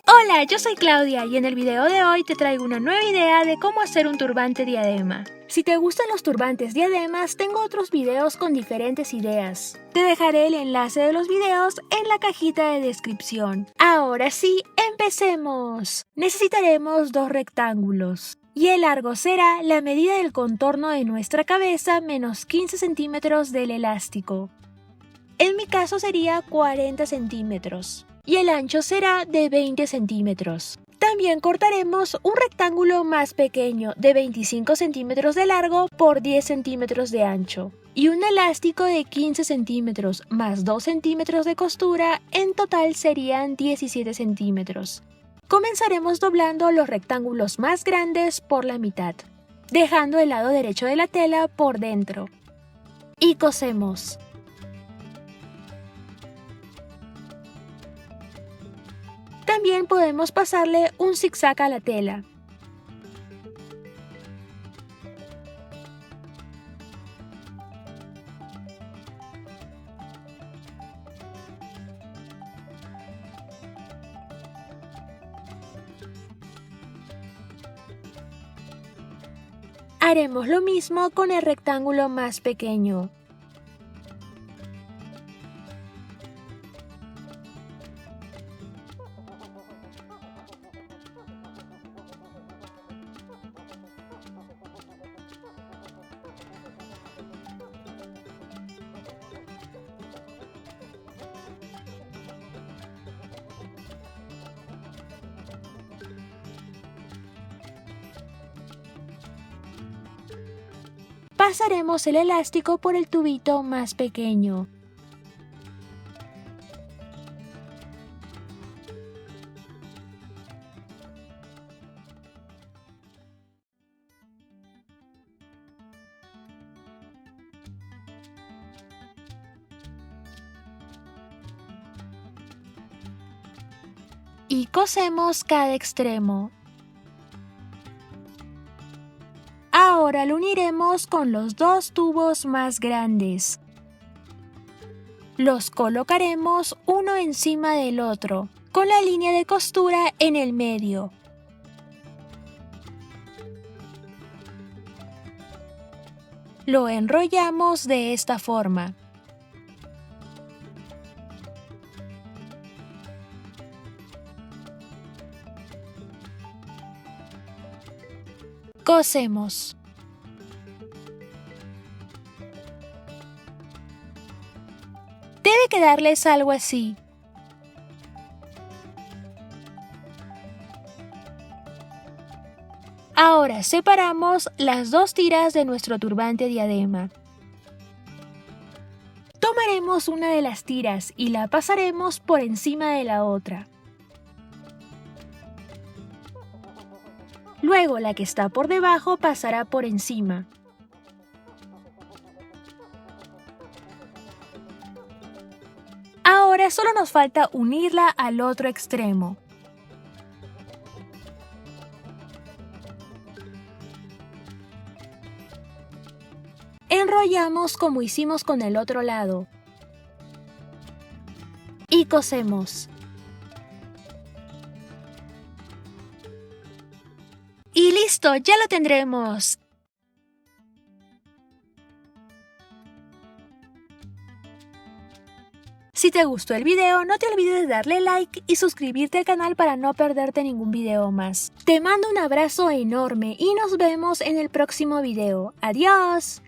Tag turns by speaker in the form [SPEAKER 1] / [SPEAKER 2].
[SPEAKER 1] Hola, yo soy Claudia y en el video de hoy te traigo una nueva idea de cómo hacer un turbante diadema. Si te gustan los turbantes diademas, tengo otros videos con diferentes ideas. Te dejaré el enlace de los videos en la cajita de descripción. Ahora sí, empecemos. Necesitaremos dos rectángulos. Y el largo será la medida del contorno de nuestra cabeza menos 15 centímetros del elástico. En mi caso sería 40 centímetros. Y el ancho será de 20 centímetros. También cortaremos un rectángulo más pequeño de 25 centímetros de largo por 10 centímetros de ancho y un elástico de 15 centímetros más 2 centímetros de costura, en total serían 17 centímetros. Comenzaremos doblando los rectángulos más grandes por la mitad, dejando el lado derecho de la tela por dentro. Y cosemos. También podemos pasarle un zigzag a la tela. Haremos lo mismo con el rectángulo más pequeño. Pasaremos el elástico por el tubito más pequeño. Y cosemos cada extremo. Ahora lo uniremos con los dos tubos más grandes. Los colocaremos uno encima del otro, con la línea de costura en el medio. Lo enrollamos de esta forma. Cosemos. Debe quedarles algo así. Ahora separamos las dos tiras de nuestro turbante diadema. Tomaremos una de las tiras y la pasaremos por encima de la otra. Luego la que está por debajo pasará por encima. Ahora solo nos falta unirla al otro extremo. Enrollamos como hicimos con el otro lado. Y cosemos. Y listo, ya lo tendremos. Si te gustó el video, no te olvides de darle like y suscribirte al canal para no perderte ningún video más. Te mando un abrazo enorme y nos vemos en el próximo video. ¡Adiós!